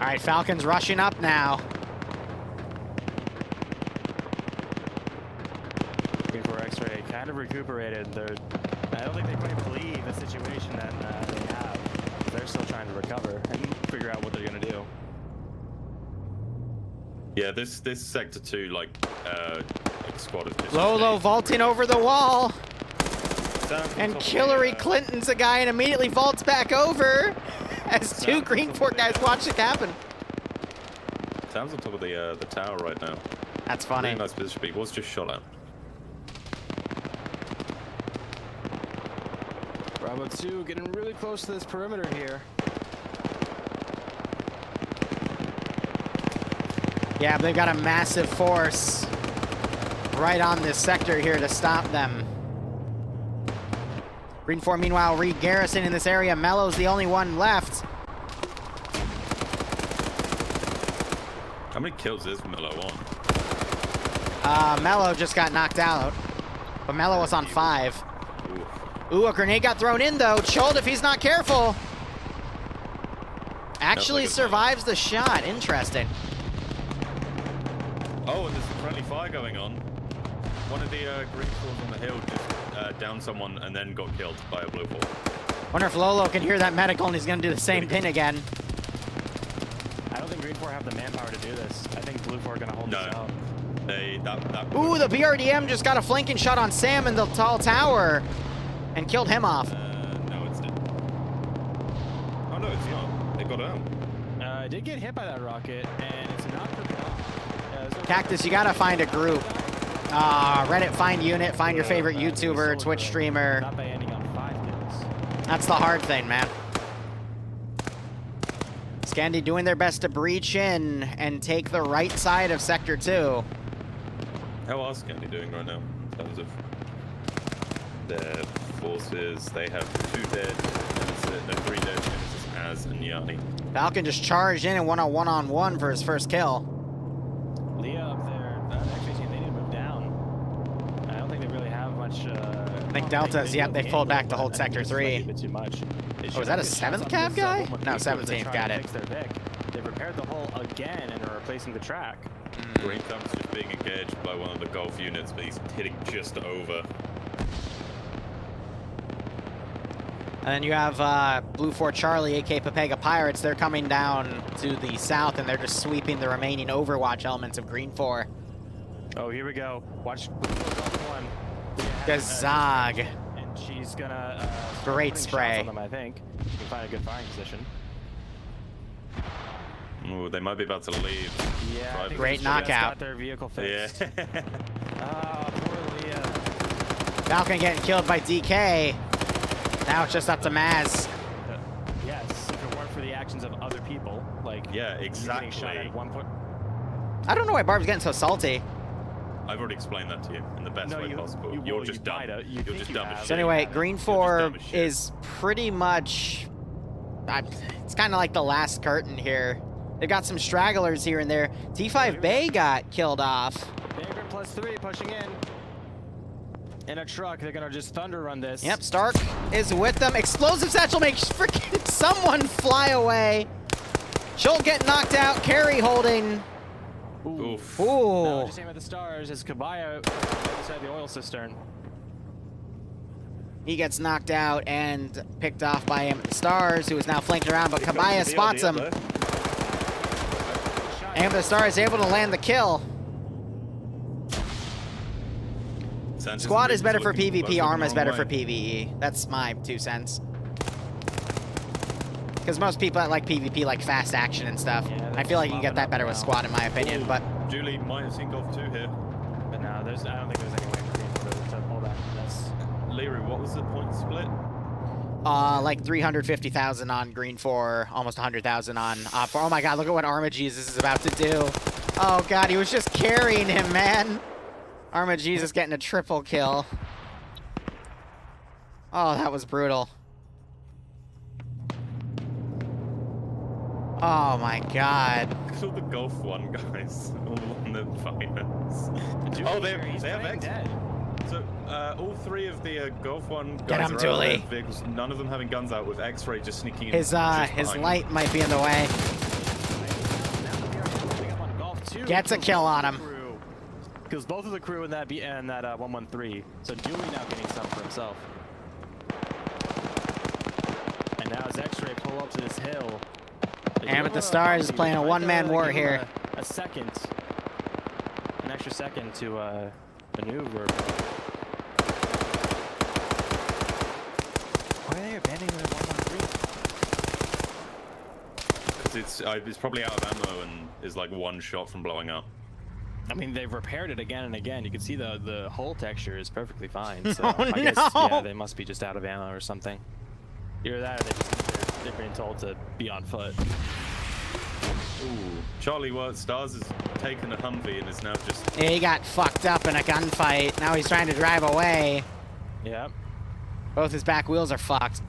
All right, Falcons rushing up now. Green 4 X-ray kind of recuperated. I don't think they quite believe the situation that they have. They're still trying to recover and figure out what they're going to do. Yeah, this Sector 2 like squad is just Lolo vaulting over the wall. Sounds And on top of Hillary the, Clinton's a guy and immediately vaults back over as 2 Green 4 guys watch it happen. Sounds on top of the tower right now. That's funny. Really nice position, but he was just shot at. Bravo 2 getting really close to this perimeter here. Yeah, but they've got a massive force right on this sector here to stop them. Green 4, meanwhile, re-garrisoning this area. Mello's the only one left. How many kills is Mello on? Mello just got knocked out, but Mello was on 5. Ooh, a grenade got thrown in, though. Chilled if he's not careful. Actually survives the shot. Interesting. Oh, and there's a friendly fire going on. One of the green force on the hill just downed someone and then got killed by a blue force. Wonder if Lolo can hear that medical and he's going to do the same thing again. I don't think Green 4 have the manpower to do this. I think Blue 4 are going to hold this out. Ooh, the BRDM just got a flanking shot on Sam in the tall tower and killed him off. No, it's dead. Oh, no, it's not. They got out. I did get hit by that rocket, and it's not for Cactus, you got to find a group. Reddit, find unit, find your favorite YouTuber, Twitch streamer. Not by ending on 5 kills. That's the hard thing, man. Scandi doing their best to breach in and take the right side of Sector 2. How are Scandi doing right now in terms of their forces? They have 2 dead, no 3 dead, Genesis, Az, and Yanni. Falcon just charged in and went on one-on-one for his first kill. Leah up there, actually, they need to move down. I don't think they really have much. I think Delta's, yep, they pulled back to hold Sector 3. A bit too much. Oh, is that a 7th cav guy? No, 17th, got it. They repaired the hull again and are replacing the track. Green Thumb's just being engaged by one of the Golf units, but he's hitting just over. And then you have Blue 4 Charlie, aka Papega Pirates. They're coming down to the south, and they're just sweeping the remaining Overwatch elements of Green 4. Oh, here we go. Watch Blue 4 1. Gazag. And she's gonna Great spray. On them, I think. She can find a good firing position. Ooh, they might be about to leave. Yeah, great knockout. Got their vehicle fixed. Yeah. Ah, poor Leah. Falcon getting killed by DK. Now it's just up to Maz. Yes, if it weren't for the actions of other people, like Yeah, exactly. Shot at one point. I don't know why Barb's getting so salty. I've already explained that to you in the best way possible. You're just dumb. You're just dumb as shit. So anyway, Green 4 is pretty much... it's kind of like the last curtain here. They've got some stragglers here and there. T5 Bay got killed off. Vagrant +3 pushing in a truck. They're gonna just thunder run this. Yep, Stark is with them. Explosive Satchel makes freaking someone fly away. Schult getting knocked out. Carry holding. Oof. Ooh. No, just aim at the stars as Kabaya inside the oil cistern. He gets knocked out and picked off by him at the stars, who is now flanked around, but Kabaya spots him. And the Star is able to land the kill. Squad is better for PvP, Arma is better for PvE. That's my 2 cents. Because most people that like PvP like fast action and stuff. Yeah, I feel like you can get that better with now. Squad in my opinion, but... Julie might have seen Golf 2 here. But no, I don't think there's any way for Green to pull back from this. Liru, what was the point split? Like 350,000 on Green 4, almost 100,000 on Op 4. Oh my god, look at what Arma Jesus is about to do. Oh god, he was just carrying him, man. Arma Jesus getting a triple kill. Oh, that was brutal. Oh my god. Look at the Golf 1 guys. All on the finance. Oh, they have X. So, all 3 of the Golf 1 guys Get him, are out Dooley. of their vehicles, none of them having guns out, with X-Ray just sneaking in. His light might be in the way. Gets a kill on him. Kills both of the crew in that 113. So Dooley now getting some for himself. And now as X-Ray pull up to this hill. And with the Stars is playing a one-man war here. An extra second to maneuver. Why are they abandoning their 113? Because it's probably out of ammo and is like 1 shot from blowing up. I mean, they've repaired it again and again. You can see the hull texture is perfectly fine. So Oh, I guess, no. yeah, they must be just out of ammo or something. Either that or they're being told to be on foot. Ooh. Charlie, what? Stars is taken a Humvee and is now just. He got fucked up in a gunfight. Now he's trying to drive away. Yep. Both his back wheels are fucked.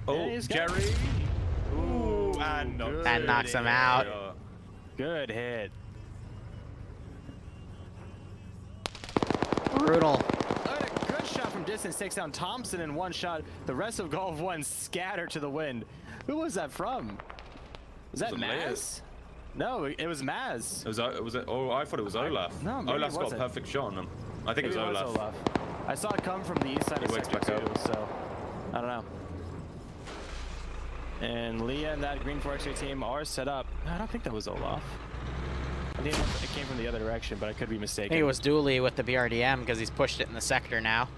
Oh, Yeah, he's got- Jerry. Ooh, and good That knocks him out. Good hit. Brutal. Good shot from distance, takes down Thompson in one shot. The rest of Golf 1 scattered to the wind. Who was that from? Was that Was it Maz? No, it was Maz. Oh, I thought it was Olaf. No, maybe it Olaf's got a wasn't. perfect shot on him. I think Maybe it was Olaf. I saw it come from the east side of He wakes sector back up. too, so I don't know. And Leah and that Green 4X team are set up. I don't think that was Olaf. I think it came from the other direction, but I could be I mistaken. think it was Dooley with the BRDM because he's pushed it in the sector now.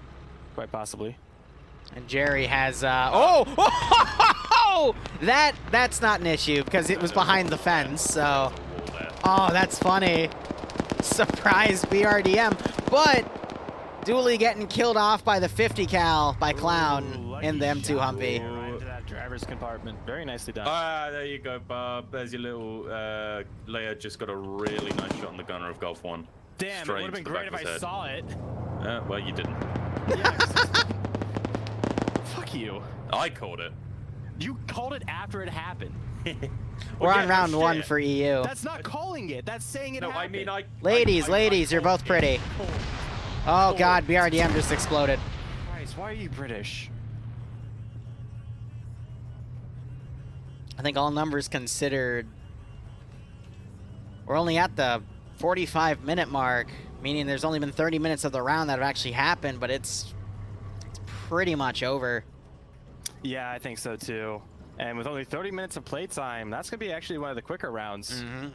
Quite possibly. And Jerry has oh! That's not an issue because it was behind the fence, so oh, that's funny. Surprise BRDM, but Dooley getting killed off by the 50 cal by Clown in the M2 Humvee. Right into that driver's compartment. Very nicely done. Ah, there you go, Bob. There's your little Leia just got a really nice shot on the gunner of Golf 1. Damn, Straight it would have been into the great if back of I his saw it. head. Well, you didn't. Yeah, fuck you. I called it. You called it after it happened. We're Well, on yeah, round no one shit. for EU. That's not calling it. That's saying it No, happened. I mean I. Ladies, you're both pretty. Oh god, BRDM just exploded. Christ, why are you British? I think all numbers considered, we're only at the 45-minute mark, meaning there's only been 30 minutes of the round that have actually happened, but it's pretty much over. Yeah, I think so too. And with only 30 minutes of playtime, that's gonna be actually one of the quicker rounds. Mm-hmm.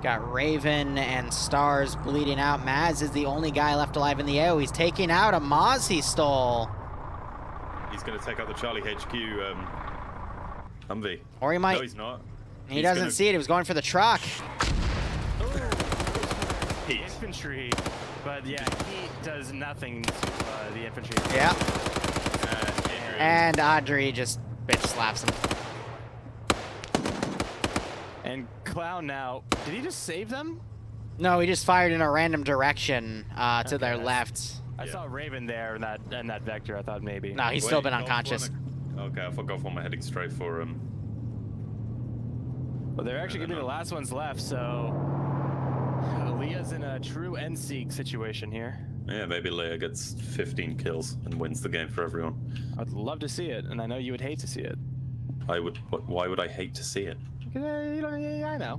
Got Raven and Stars bleeding out. Maz is the only guy left alive in the AO. He's taking out a Maz he stole. He's going to take out the Charlie HQ Humvee. Or he might. No, he's not. He He's doesn't gonna- see it. He was going for the truck. Heat. Infantry, but yeah, he does nothing to the infantry. Yeah. Adrian. And Audrey just bitch slaps him. And Clown now, did he just save them? No, he just fired in a random direction to their Okay. left. I Yeah. saw Raven there in that vector. I thought maybe. No, he's Wait, still been Golf unconscious. One- Okay, I thought Golf 1 were heading straight for him. Well, they're actually No, gonna be no, the no. last ones left, so Leah's in a true NSEEK situation here. Yeah, maybe Leia gets 15 kills and wins the game for everyone. I'd love to see it, and I know you would hate to see it. I would. Why would I hate to see it? I know.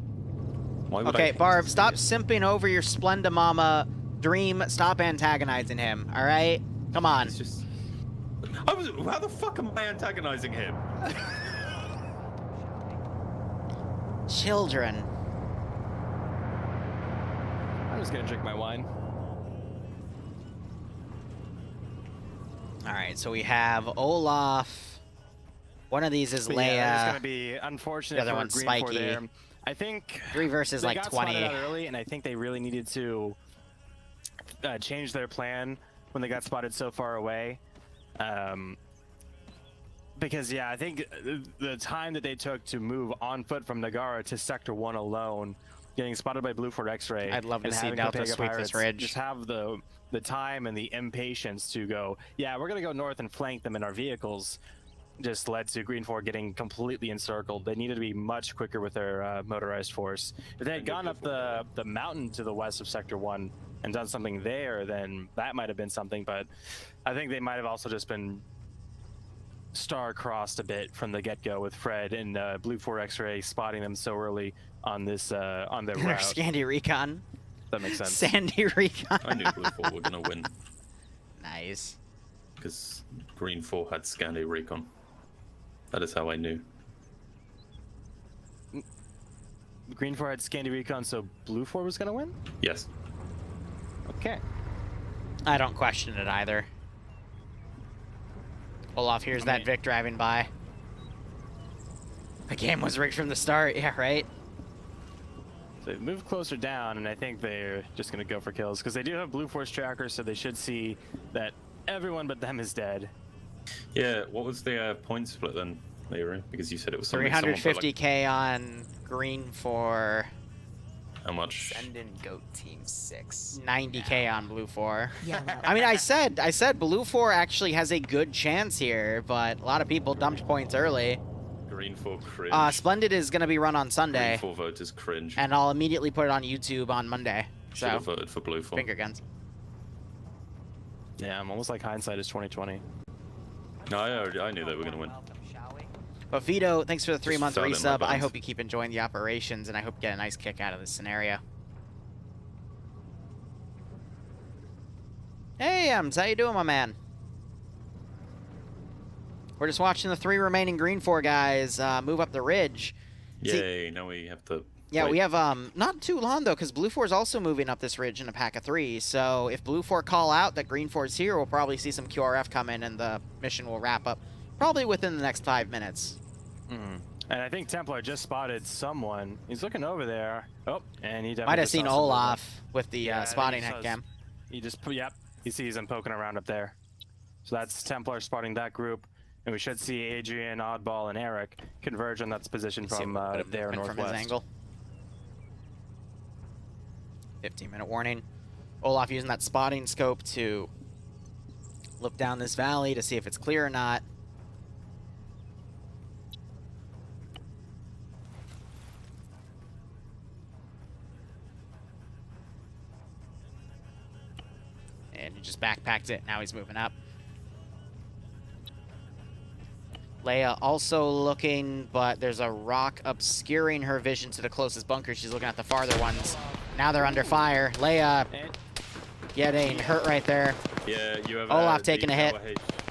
Why would Okay, I hate Barb, to see stop it? simping over your Splenda Mama dream. Stop antagonizing him, all right? Come on. It's just. How the fuck am I antagonizing him? Children. I'm just gonna drink my wine. All right, so we have Olaf. One of these is But yeah, it's Leia. gonna be unfortunate The other for one's Green 4 Spiky. there. I think 3 versus they like got 20. spotted out early, and I think they really needed to change their plan when they got spotted so far away. Because yeah, I think the time that they took to move on foot from Nagara to Sector 1 alone, getting spotted by Blue Fort X-Ray, I'd love to and see having Delta Topeka sweep this Pirates ridge. just have the time and the impatience to go, yeah, we're gonna go north and flank them in our vehicles, just led to Green 4 getting completely encircled. They needed to be much quicker with their motorized force. If they had gone up the mountain to the west of Sector 1 and done something there, then that might have been something, but I think they might have also just been star-crossed a bit from the get-go with Fred and Blue 4 X-Ray spotting them so early on this on their Their route. Scandy Recon. That makes sense. Sandy Recon. I knew Blue 4 were gonna win Nice. because Green 4 had Scandi Recon. That is how I knew. Green 4 had Scandi Recon, so Blue 4 was gonna win? Yes. Okay. I don't question it either. Olaf, here's that Vic driving by. The game was rigged from the start, yeah, right? So they've moved closer down, and I think they're just gonna go for kills, because they do have Blue Force trackers, so they should see that everyone but them is dead. Yeah, what was the point split then, Liru? Because you said it was something. Someone put, like, 350k on green for. how much? Send in goat team 6. 90k on blue 4. Yellow. I mean, I said blue 4 actually has a good chance here, but a lot of people dumped points early. Green 4 cringe. Splendid is going to be run on Sunday. Green 4 voters cringe. And I'll immediately put it on YouTube on Monday. Should have So, voted for blue 4. finger guns. Yeah, I'm almost like hindsight is 2020. No, I knew they were gonna win. But Vito, thanks for the 3-month felt it in my resub. I bones. hope you keep enjoying the operations, and I hope you get a nice kick out of this scenario. Hey, Ems, how you doing, my man? We're just watching the 3 remaining green 4 guys move up the ridge. See- Yay! Now we have to. Yeah, wait. we have not too long though, because blue 4 is also moving up this ridge in a pack of 3. So if blue 4 call out that green 4 is here, we'll probably see some QRF come in, and the mission will wrap up probably within the next 5 minutes. And I think Templar just spotted someone. He's looking over there. Oh, and he definitely Might have just seen saw some movement. Olaf with the Yeah, I think spotting he head saw cam. He just, yep, he sees him poking around up there. So that's Templar spotting that group. And we should see Adrian, Oddball, and Eric converge on that position See a from little bit of their movement northwest. from his angle. 15-minute warning. Olaf using that spotting scope to look down this valley to see if it's clear or not. And he just backpacked it. Now he's moving up. Leia also looking, but there's a rock obscuring her vision to the closest bunker. She's looking at the farther ones. Now they're under fire. Leia And getting hurt right there. Yeah, you have Olaf the taking a hit.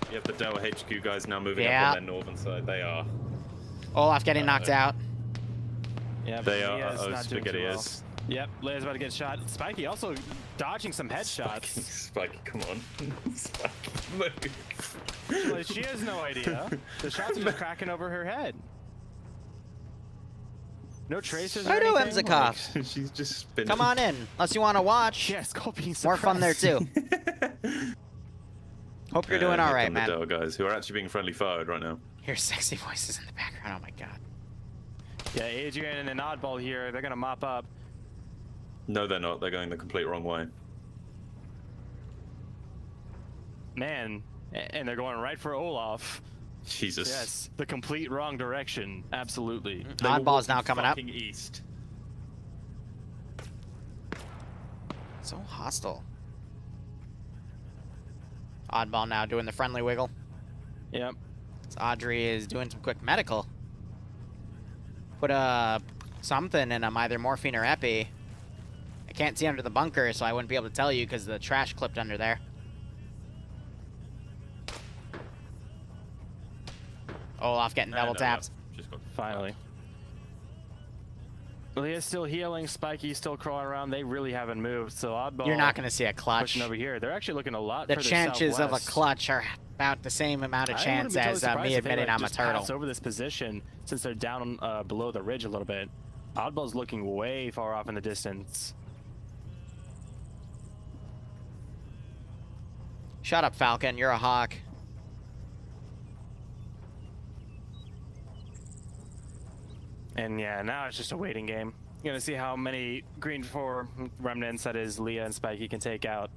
You have the Delta HQ guys now moving Yeah. up on their northern side. They are. Olaf getting knocked out. yeah, They Leia's are. Oh, not doing too spaghetti well. is. Yep, Leia's about to get shot. Spiky also dodging some headshots. Spiky, come on. Spiky, move. Well, she has no idea. The shots are just cracking over her head. No tracers or I know anything? Emzikov. She's just spinning. Come on in, unless you want to watch. Yeah, Skull being More fun there suppressed. too. Hope you're doing all Here right, come man. the Delta guys who are actually being friendly fired right now. Here's sexy voices in the background. Oh my god. Yeah, Adrian and Oddball here. They're gonna mop up. No, they're not. They're going the complete wrong way. Man, and they're going right for Olaf. Jesus. Yes, the complete wrong direction. Absolutely. They were Oddball's now walking coming up. fucking east. So hostile. Oddball now doing the friendly wiggle. Yep. So Audrey is doing some quick medical. Put something in him, either morphine or epi. I can't see under the bunker, so I wouldn't be able to tell you because the trash clipped under there. Olaf getting double tapped. Just got Finally. Leah's still healing. Spiky's still crawling around. They really haven't moved. So Oddball. You're not going to see a clutch. pushing over here. They're actually looking a lot. The further chances of a southwest. clutch are about the same amount of I chance wouldn't be as totally me surprised if they, admitting like, I'm a just pass turtle. over this position since they're down below the ridge a little bit. Oddball's looking way far off in the distance. Shut up, Falcon. You're a hawk. And yeah, now it's just a waiting game. You're gonna see how many green 4 remnants, that is Leah and Spiky, can take out.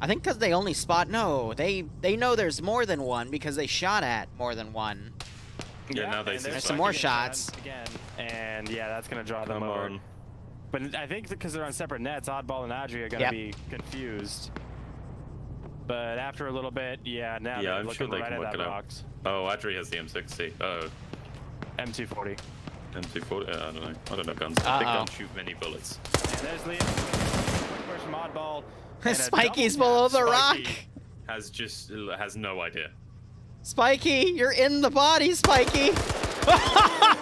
I think because they only spot... No, they know there's more than one because they shot at more than one. Yeah, now they and see they're There's Spiky. some more getting shot shots. again, and yeah, that's gonna draw them Come over. on. But I think because they're on separate nets, Oddball and Audrey are gonna Yep. be confused. But after a little bit, yeah, now Yeah, they're I'm sure looking they right can at work that it out. box. Oh, Adri has the M60. Oh, M240. M240. I don't know. I don't know guns. I think Uh-oh. don't shoot many bullets. And there's Leah. Push from Oddball. and a Spiky's double below tap. the rock. Spiky has no idea. Spikey, you're in the body, Spikey.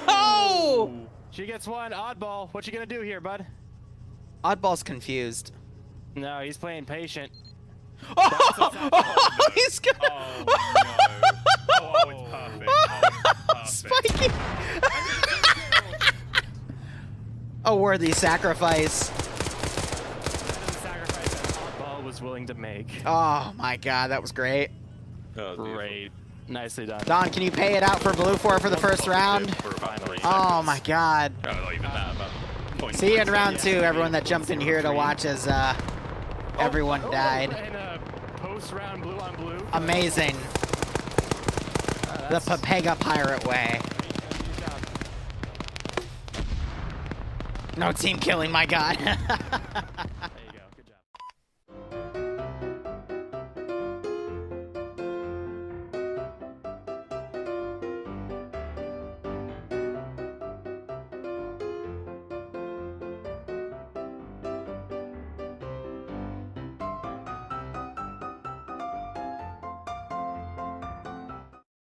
Oh! She gets one. Oddball. What you gonna do here, bud? Oddball's confused. No, he's playing patient. Oh, he's good. Oh no! Oh, it's perfect. Oh, it's perfect. Spiky. A worthy sacrifice. That is a willing to make. Oh my god, that was great. Oh, Great. Nicely done. Don, can you pay it out for Blue 4 for the first round? For about 3 Oh my god. seconds. Oh, not even that. About See you in round 0.5. 2, everyone that jumped in here to watch as everyone died. And post-round blue on blue. Amazing. The Papega Pirate way. Good job. No team killing, my god.